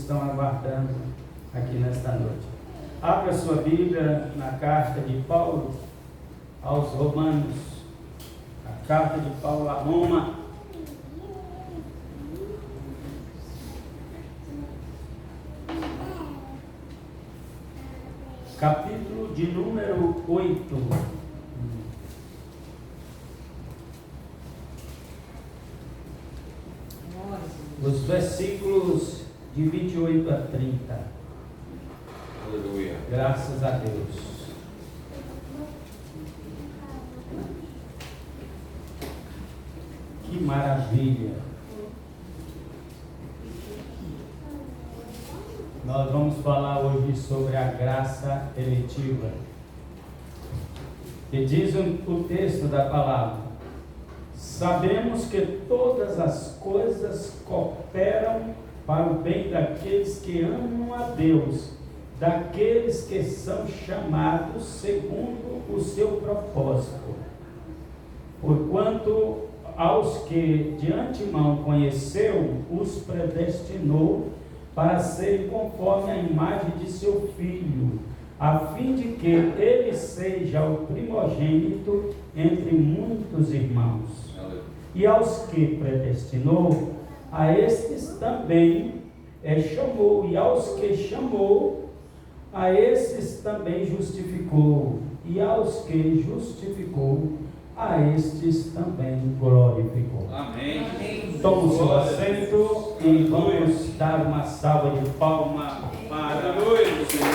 estão aguardando aqui nesta noite. Abra sua Bíblia na carta de Paulo aos Romanos, a carta de Paulo a Roma, capítulo de número 8. Os versículos de 28 a 30. Aleluia. Graças a Deus. Que maravilha. Nós vamos falar hoje sobre a graça eletiva. E diz o texto da palavra: sabemos que todas as coisas cooperam para o bem daqueles que amam a Deus, daqueles que são chamados segundo o seu propósito. Porquanto aos que de antemão conheceu, os predestinou para serem conforme a imagem de seu Filho, a fim de que ele seja o primogênito entre muitos irmãos. E aos que predestinou, a estes também chamou, e aos que chamou, a estes também justificou, e aos que justificou, a estes também glorificou. Amém. Tome o seu assento e vamos dar uma salva de palmas para o Senhor.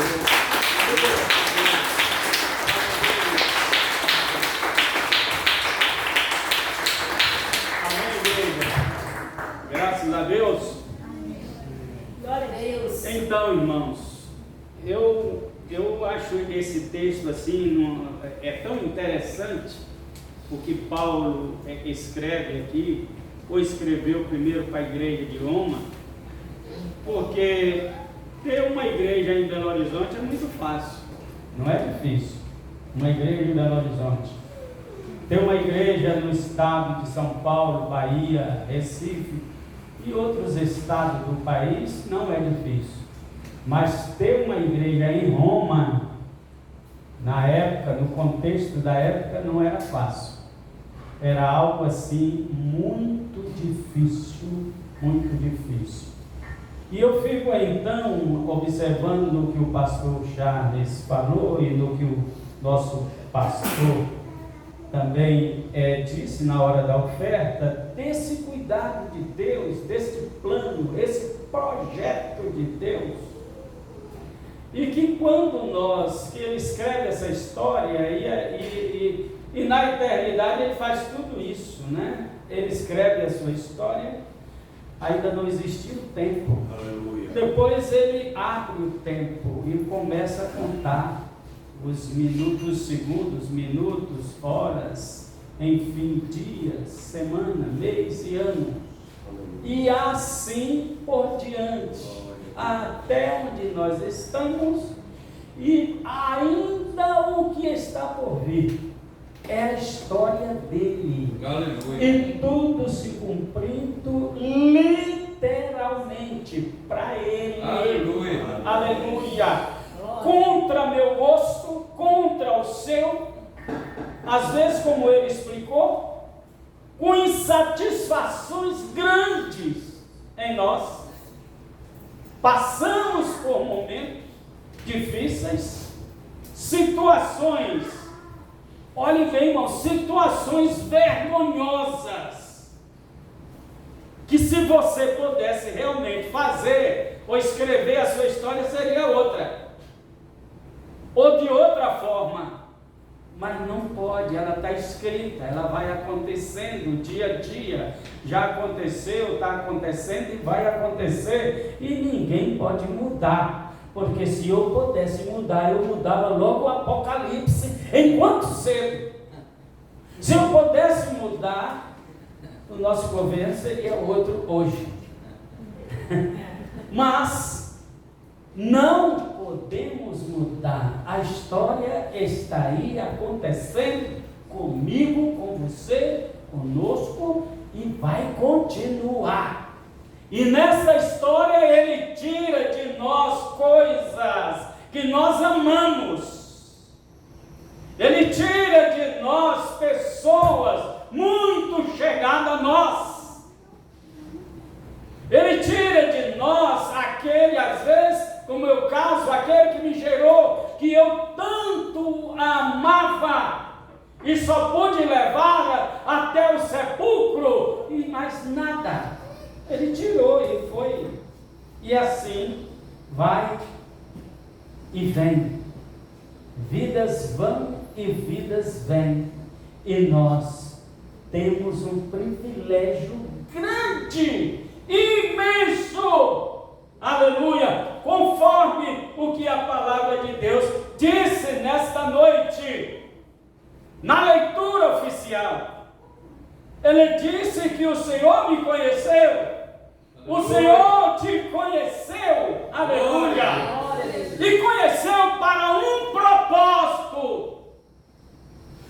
Graças a Deus. Glória a Deus. Então, irmãos, eu acho esse texto assim é tão interessante, porque Paulo escreve aqui, ou escreveu primeiro para a igreja de Roma, porque ter uma igreja em Belo Horizonte é muito fácil, não é difícil. Uma igreja em Belo Horizonte, ter uma igreja no estado de São Paulo, Bahia, Recife e outros estados do país não é difícil, mas ter uma igreja em Roma, na época, no contexto da época, não era fácil, era algo assim muito difícil, muito difícil. E eu fico então observando no que o pastor Charles falou e no que o nosso pastor também disse na hora da oferta, desse cuidado de Deus, desse plano, esse projeto de Deus. E que quando que ele escreve essa história e na eternidade ele faz tudo isso, né? Ele escreve a sua história, ainda não existia o tempo. Aleluia. Depois ele abre o tempo e começa a contar os minutos, segundos, minutos, horas, enfim, dias, semana, mês e ano. E assim por diante, até onde nós estamos, e ainda o que está por vir é a história dele. Aleluia. E tudo se cumprindo literalmente para ele. Aleluia. Aleluia. Contra meu gosto, contra o seu, às vezes, como ele explicou, com insatisfações grandes em nós. Passamos por momentos difíceis, situações, olhem bem, irmãos, situações vergonhosas, que se você pudesse realmente fazer ou escrever a sua história, seria outra, ou de outra forma, mas não pode, ela está escrita, ela vai acontecendo dia a dia, já aconteceu, está acontecendo e vai acontecer, e ninguém pode mudar, porque se eu pudesse mudar, eu mudava logo o Apocalipse, enquanto cedo. Se eu pudesse mudar, o nosso governo seria outro hoje. Mas não podemos mudar. A história está aí acontecendo comigo, com você, conosco, e vai continuar. E nessa história ele tira E assim vai e vem. Vidas vão e vidas vêm. E nós temos um privilégio grande, imenso, aleluia, conforme o que a palavra de Deus disse nesta noite, na leitura oficial. Ele disse que o Senhor me conheceu, o Senhor te conheceu, aleluia, e conheceu para um propósito,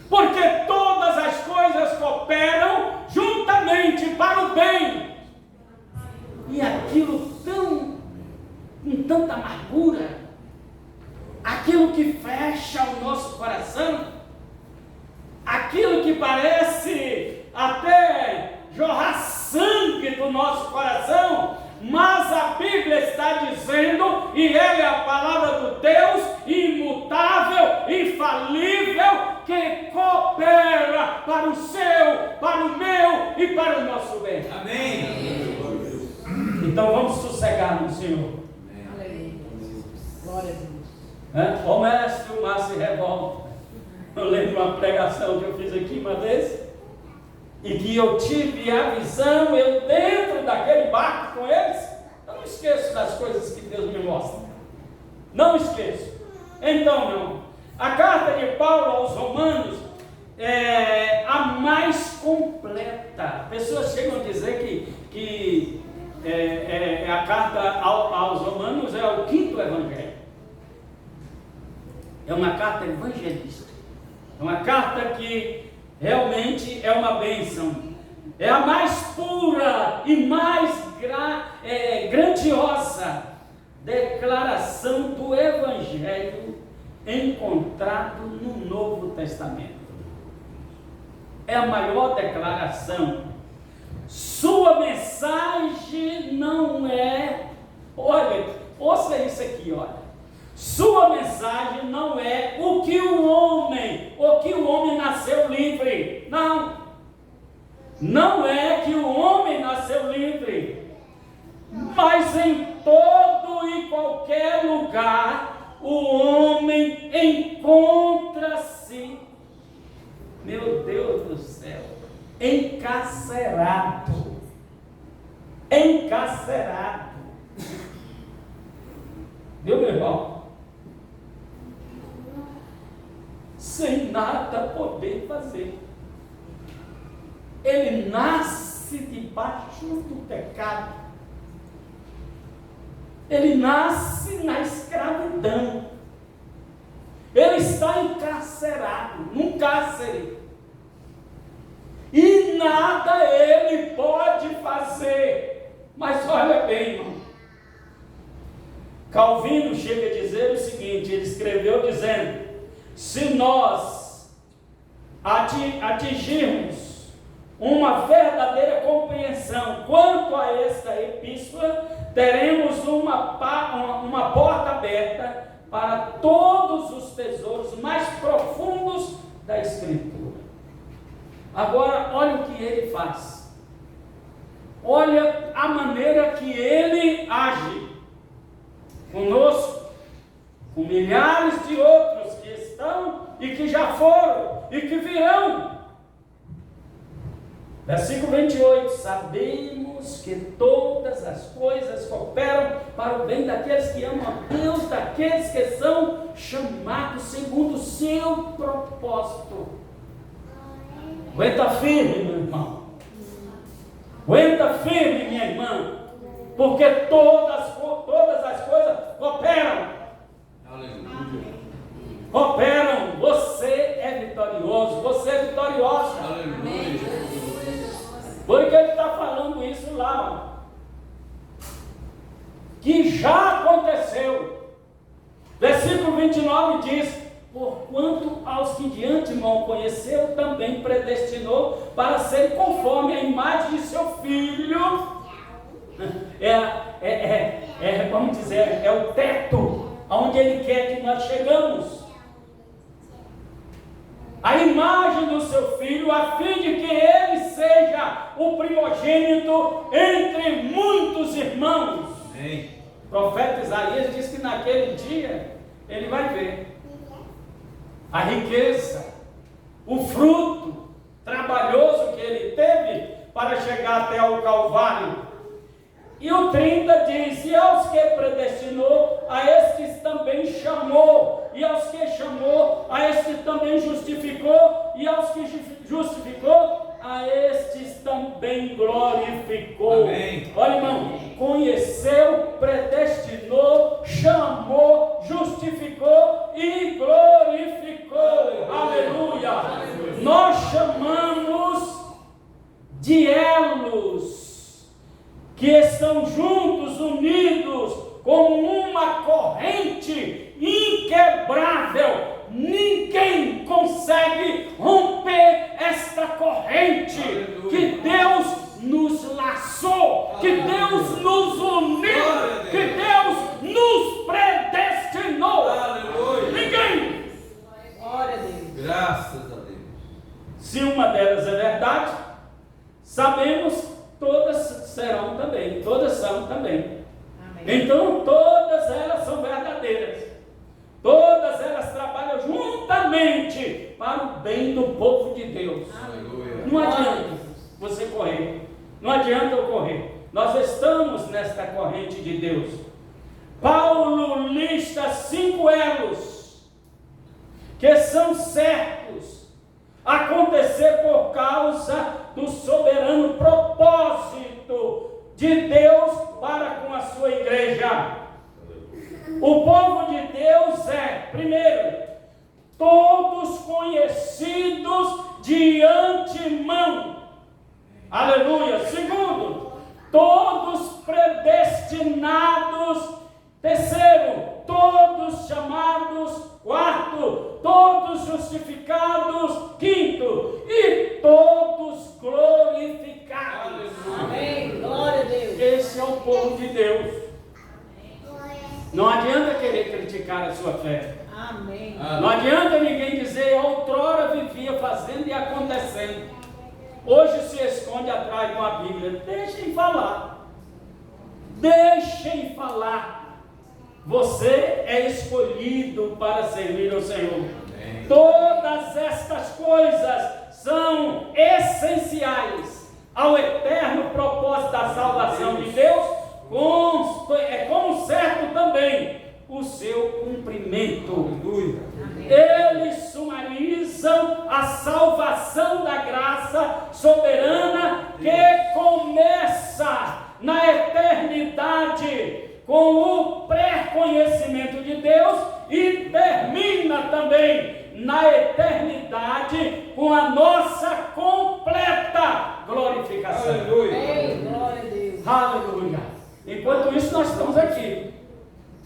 porque todas as coisas cooperam juntamente para o bem. E aquilo com tanta amargura, aquilo que fecha o nosso coração, aquilo que parece até jorrar sangue do nosso coração, mas a Bíblia está dizendo, e ela é a palavra do Deus imutável, infalível, que coopera para o seu, para o meu e para o nosso bem. Amém. Então vamos sossegar no Senhor. Amém. Glória a Deus. O mestre, o mar se revolta. Eu lembro uma pregação que eu fiz aqui uma vez, e que eu tive a visão, eu dentro daquele barco com eles. Eu não esqueço das coisas que Deus me mostra, não esqueço. Então não, a carta de Paulo aos Romanos é a mais completa. Pessoas chegam a dizer que a carta aos Romanos é o 5º evangelho. É uma carta evangelista, é uma carta que realmente é uma bênção, é a mais pura e mais grandiosa declaração do Evangelho encontrado no Novo Testamento. É a maior declaração. Sua mensagem não é, olha, ouça isso aqui, olha. Sua mensagem não é o que o homem nasceu livre. Não. Não é que o homem nasceu livre. Mas em todo e qualquer lugar, o homem encontra-se, meu Deus do céu, encarcerado. Encarcerado. Viu, meu irmão? Sem nada poder fazer. Ele nasce debaixo do pecado. Ele nasce na escravidão. Ele está encarcerado, num cárcere. E nada ele pode fazer. Mas olha bem, irmão. Calvino chega a dizer o seguinte, ele escreveu dizendo: se nós atingirmos uma verdadeira compreensão quanto a esta epístola, teremos uma porta aberta para todos os tesouros mais profundos da Escritura. Agora, olha o que ele faz. Olha a maneira que ele age conosco, com milhares de outros que estão e que já foram e que virão. Versículo 28, sabemos que todas as coisas cooperam para o bem daqueles que amam a Deus, daqueles que são chamados segundo o seu propósito. Aguenta firme, meu irmão. Aguenta firme, minha irmã, porque todas as coisas cooperam. Aleluia. Cooperam. Você é vitorioso, você é vitoriosa. Aleluia. Por que ele está falando isso lá? Que já aconteceu. Versículo 29 diz: porquanto aos que de antemão conheceu, também predestinou para ser conforme a imagem de seu Filho. Vamos dizer, é o teto aonde ele quer que nós chegamos. A imagem do seu Filho, a fim de que ele seja o primogênito entre muitos irmãos. Amém. O profeta Isaías diz que naquele dia ele vai ver a riqueza, o fruto trabalhoso que ele teve para chegar até o Calvário. E o 30 diz: e aos que predestinou, a estes também chamou, e aos que chamou, a estes também justificou, e aos que justificou, a estes também glorificou. Amém. Olha, irmão, conheceu, predestinou, chamou, justificou e glorificou. Aleluia. Nós chamamos de elos que estão juntos, unidos, como uma corrente inquebrável. Ninguém consegue romper esta corrente. Aleluia. Que Deus nos laçou, que Deus nos uniu, que Deus nos predestinou. Aleluia. Ninguém. Glória a Deus. Graças a Deus. Se uma delas é verdade, sabemos todas serão também, todas são também. Amém. Então todas elas são verdadeiras. Todas elas trabalham juntamente para o bem do povo de Deus. Aleluia. Não adianta você correr. Não adianta eu correr. Nós estamos nesta corrente de Deus. Paulo lista 5 elos que são certos acontecer por causa do soberano propósito de Deus para com a sua igreja. O povo de Deus é, primeiro, todos conhecidos de antemão. Aleluia. Segundo, todos predestinados. Terceiro, todos chamados. Quarto, todos justificados. Quinto, e todos glorificados. Amém. Glória a Deus. Esse é o povo de Deus. Não adianta querer criticar a sua fé. Amém. Não adianta ninguém dizer: outrora vivia fazendo e acontecendo. Hoje se esconde atrás de uma Bíblia. Deixem falar. Deixem falar. Você é escolhido para servir ao Senhor. Amém. Todas estas coisas são essenciais ao eterno propósito da salvação de Deus. É como certo também o seu cumprimento. Aleluia. Eles sumarizam a salvação da graça soberana que começa na eternidade com o pré-conhecimento de Deus e termina também na eternidade com a nossa completa glorificação. Aleluia. Amém. Glória a Deus. Aleluia. Enquanto isso, nós estamos aqui.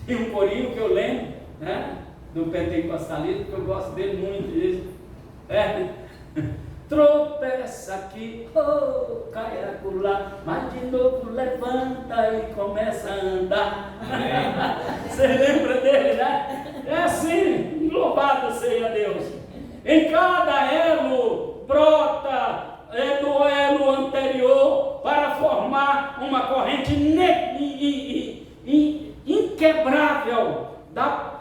Tem um corinho que eu lembro, né, do pentecostalismo, que eu gosto dele muito. Isso. Tropeça aqui, oh, cai acolá, mas de novo levanta e começa a andar. Você lembra dele, né? É assim, louvado seja Deus. Em cada elo brota do elo anterior para formar uma corrente inquebrável da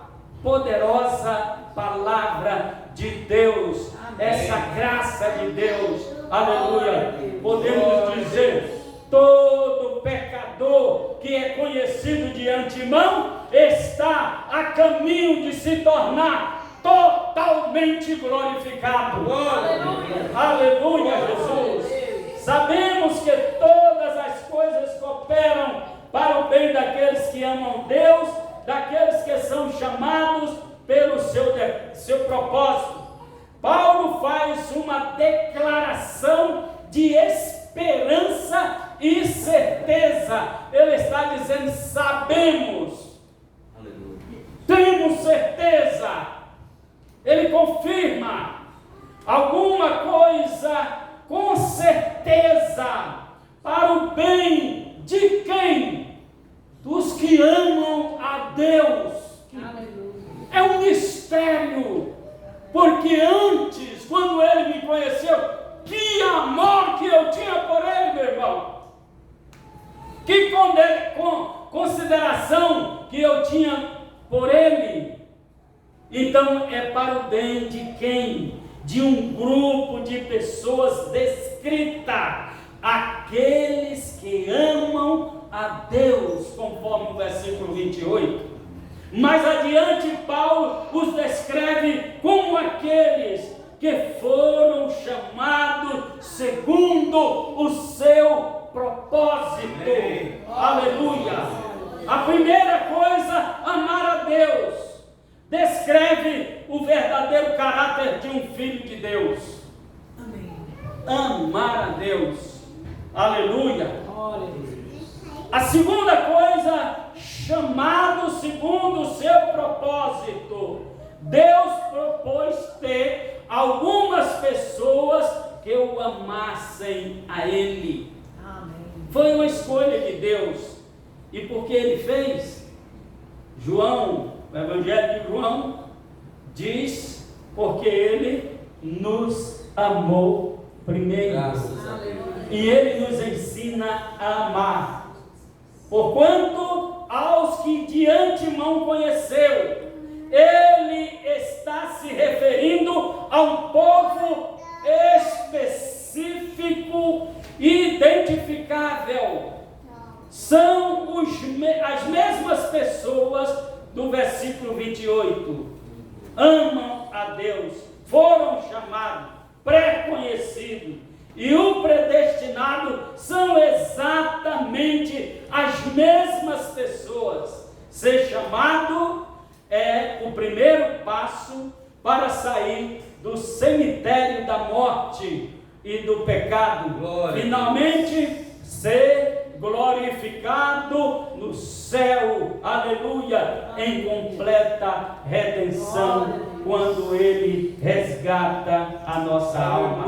poderosa palavra de Deus. Amém. Essa graça de Deus, aleluia. Deus. Podemos dizer: todo pecador que é conhecido de antemão está a caminho de se tornar totalmente glorificado. Aleluia. Aleluia, Jesus. Sabemos que todas as coisas cooperam para o bem daqueles que amam Deus, daqueles que são chamados pelo seu propósito. Paulo faz uma declaração de esperança e certeza. Ele está dizendo: sabemos, Aleluia. temos certeza. Ele confirma alguma coisa com certeza para o bem de quem? Dos que amam a Deus. Aleluia. É um mistério, porque antes, quando ele me conheceu, que amor que eu tinha por ele, meu irmão. Que consideração que eu tinha por ele. Então é para o bem de quem? De um grupo de pessoas descrita, aqueles que amam a Deus, conforme o versículo 28. Mais adiante, Paulo os descreve como aqueles que foram chamados segundo o seu propósito. Amém. Aleluia! A primeira coisa, amar a Deus, descreve o verdadeiro caráter de um filho de Deus. Amém. Amar a Deus. Aleluia! Glória a Deus. A segunda coisa, chamado segundo o seu propósito. Deus propôs ter algumas pessoas que o amassem a Ele. Amém. Foi uma escolha de Deus. E por que Ele fez? João, o Evangelho de João, diz, porque Ele nos amou primeiro. Graças a Deus. E Ele nos ensina a amar. Porquanto aos que de antemão conheceu, Ele está se referindo a um povo específico e identificável. São as mesmas pessoas do versículo 28. Amam a Deus, foram chamados, pré-conhecidos, e o predestinado são exatamente as mesmas pessoas. Ser chamado é o primeiro passo para sair do cemitério da morte e do pecado. Glória. Finalmente ser glorificado no céu, aleluia, em completa redenção, quando Ele resgata a nossa alma.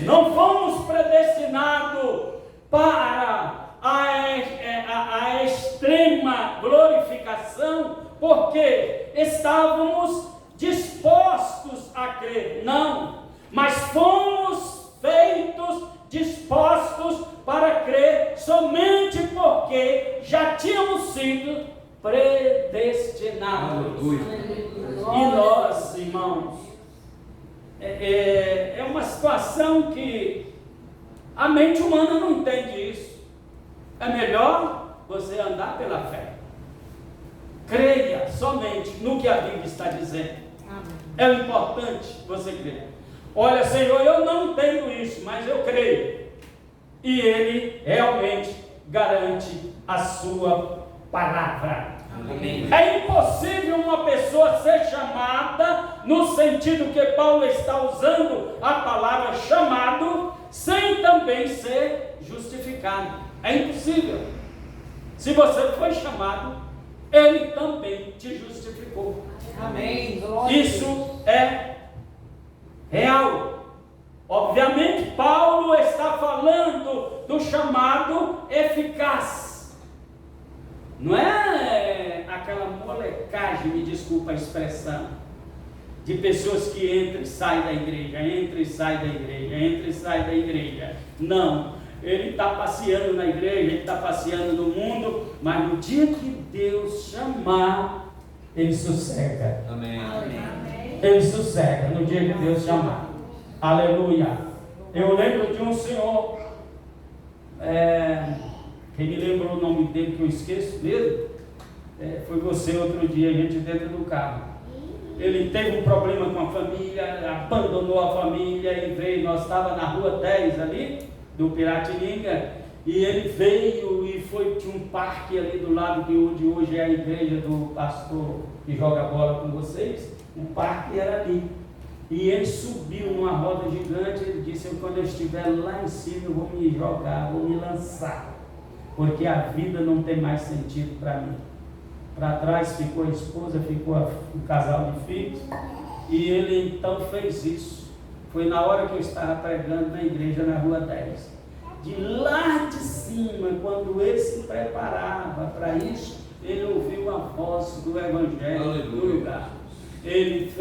Não fomos predestinados para a extrema glorificação, porque estávamos dispostos a crer, não, mas fomos feitos dispostos para crer somente porque já tínhamos sido predestinados. E nós, irmãos, é uma situação que a mente humana não entende isso. É melhor você andar pela fé. Creia somente no que a Bíblia está dizendo. É o importante você crer. Olha, Senhor, eu não entendo isso, mas eu creio. E Ele realmente garante a sua palavra. Amém. É impossível uma pessoa ser chamada, no sentido que Paulo está usando a palavra chamado, sem também ser justificado. É impossível. Se você foi chamado, Ele também te justificou. Amém. Glória a Deus. Isso é real. Obviamente, Paulo está falando do chamado eficaz. Não é aquela molecagem, me desculpa a expressão, de pessoas que entram e saem da igreja, entram e saem da igreja, entram e saem da igreja. Não, ele está passeando na igreja, ele está passeando no mundo, mas no dia que Deus chamar, ele sossega. Amém. Ele sossega no dia que Deus chamar. Aleluia. Eu lembro de um senhor, quem me lembrou o nome dele que eu esqueço mesmo, foi você outro dia, a gente dentro do carro. Ele teve um problema com a família, abandonou a família e veio. Nós estávamos na rua 10 ali, do Piratininga, e ele veio e tinha um parque ali do lado de onde hoje é a igreja do pastor que joga bola com vocês. O parque era ali. E ele subiu numa roda gigante. Ele disse: quando eu estiver lá em cima, eu vou me jogar, vou me lançar, porque a vida não tem mais sentido para mim. Para trás ficou a esposa, ficou o casal de filhos, e ele então fez isso. Foi na hora que eu estava pregando na igreja na rua 10. De lá de cima, quando ele se preparava para isso, ele ouviu a voz do Evangelho no lugar. Ele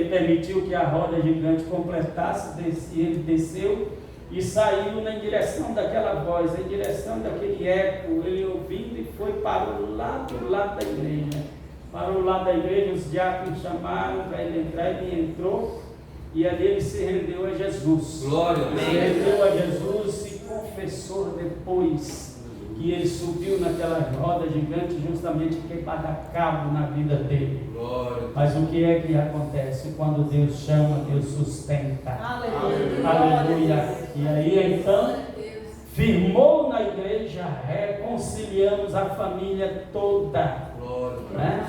permitiu que a roda gigante completasse, ele desceu, e saiu na direção daquela voz, em direção daquele eco. Ele ouvindo e foi para o lado da igreja. Para o lado da igreja, os diáconos chamaram para ele entrar, ele entrou e ali ele se rendeu a Jesus. Glória a Deus. Se rendeu a Jesus e confessou depois que ele subiu naquela roda gigante justamente para dar cabo na vida dele. Glória. Mas o que é que acontece? Quando Deus chama, Deus sustenta. Aleluia. Aleluia. E aí então, firmou na igreja, reconciliamos a família toda. Glória. Né?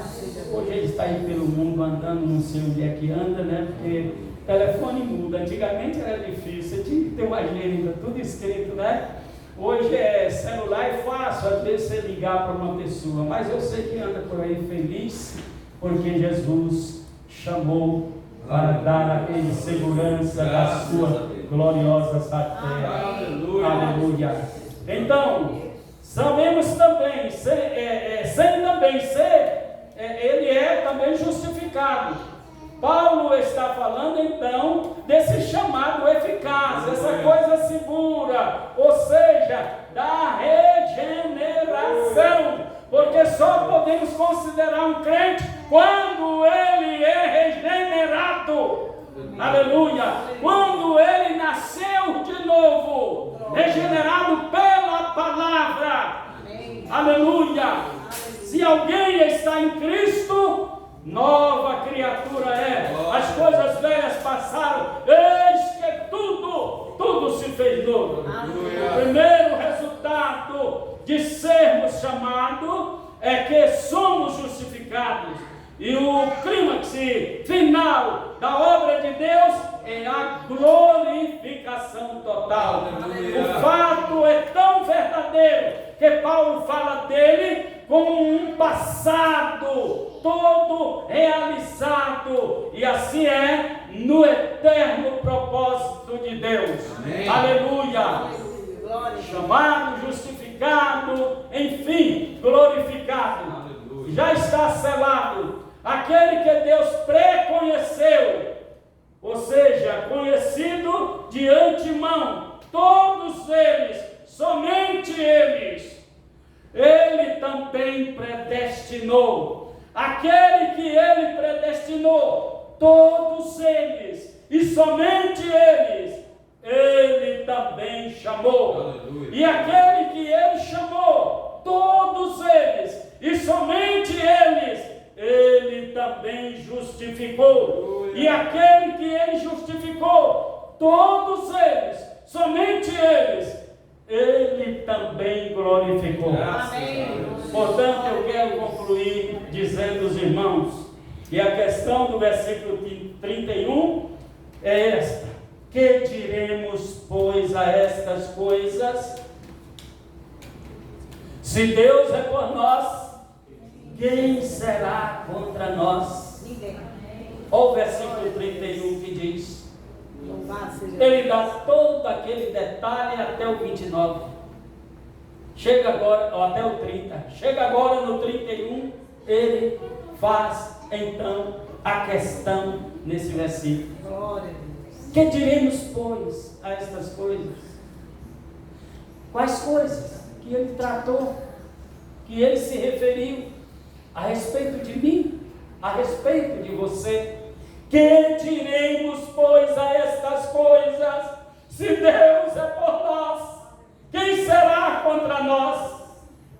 Hoje ele está aí pelo mundo andando, não sei onde é que anda, né? Porque telefone muda. Antigamente era difícil, tinha que ter uma agenda, tudo escrito, né? Hoje é celular, é fácil às vezes você ligar para uma pessoa, mas eu sei que anda por aí feliz, porque Jesus chamou para dar a ele segurança da sua gloriosa terra. Aleluia. Aleluia. Então, sabemos também, ele é também justificado. Paulo está falando então desse chamado eficaz, essa coisa segura, ou seja, da regeneração, porque só podemos considerar um crente quando ele é regenerado. Aleluia! Quando ele nasceu de novo, regenerado pela palavra. Aleluia! Se alguém está em Cristo, nova criatura é. As coisas velhas passaram, eis que tudo se fez novo. O primeiro resultado de sermos chamados é que somos justificados. E o clímax final da obra de Deus é a glorificação total. O fato é tão verdadeiro que Paulo fala dele como um passado todo realizado, e assim é no eterno propósito de Deus. Amém. Aleluia. Chamado, justificado, enfim, glorificado. Aleluia. Já está selado. Aquele que Deus preconheceu, ou seja, conhecido de antemão, todos eles, somente eles, ele também predestinou. Aquele que ele predestinou, todos eles, e somente eles, ele também chamou. Aleluia. E aquele que ele chamou, todos eles, e somente eles, ele também justificou. Aleluia. E aquele que ele justificou, todos eles, somente eles, ele também glorificou. Amém. Portanto, eu quero concluir dizendo aos irmãos que a questão do versículo 31 é esta: que diremos, pois, a estas coisas? Se Deus é por nós, quem será contra nós? Ninguém. Olha o versículo 31 que diz. Ele dá todo aquele detalhe até o 29. Chega agora, ou até o 30. Chega agora no 31, ele faz então a questão nesse versículo. Glória a Deus. Que diremos, pois, a estas coisas? Quais coisas que ele tratou, que ele se referiu a respeito de mim, a respeito de você? Que diremos, pois, a estas coisas? Se Deus é por nós, quem será contra nós?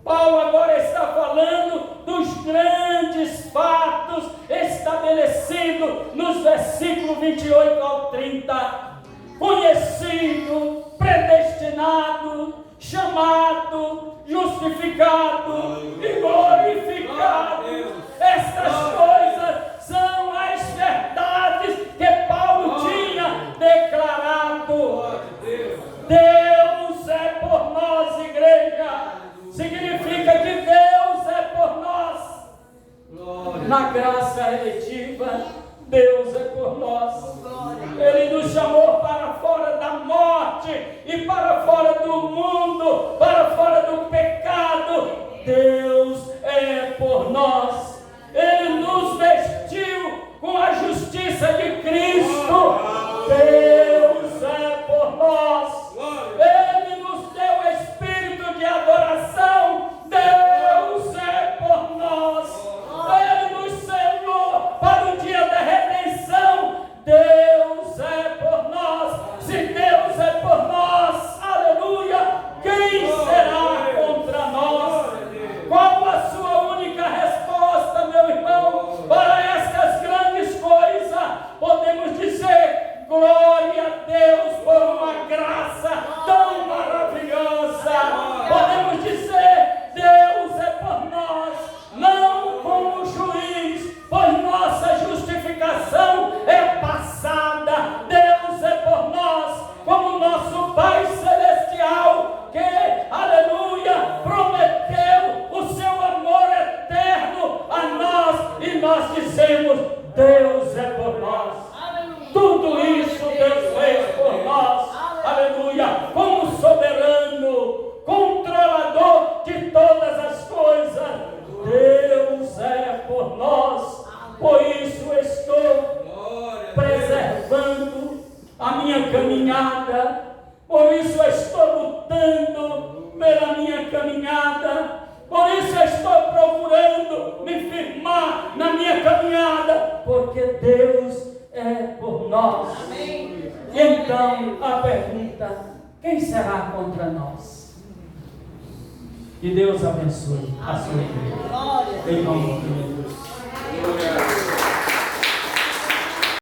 Paulo agora está falando dos grandes fatos estabelecidos nos versículos 28 ao 30. Conhecido, predestinado, chamado, justificado e glorificado. Estas coisas são as verdades que Paulo tinha declarado. Deus é por nós, igreja. Significa que Deus é por nós. Na graça eletiva, Deus é por nós. Ele nos chamou para fora da morte e para fora do mundo, para fora do pecado. Deus é por nós. Ele nos vestiu com a justiça de Cristo. Deus é por nós. nós dizemos: Deus é por nós. Tudo isso Deus fez por nós. Aleluia. Como soberano, controlador de todas as coisas, Deus é por nós. Por isso estou preservando a minha caminhada. Por isso estou lutando pela minha caminhada. Por isso estou procurando me firmar na minha caminhada, porque Deus é por nós. Amém. Então a pergunta: quem será contra nós? Que Deus abençoe a sua igreja. Glória. Em nome de Jesus.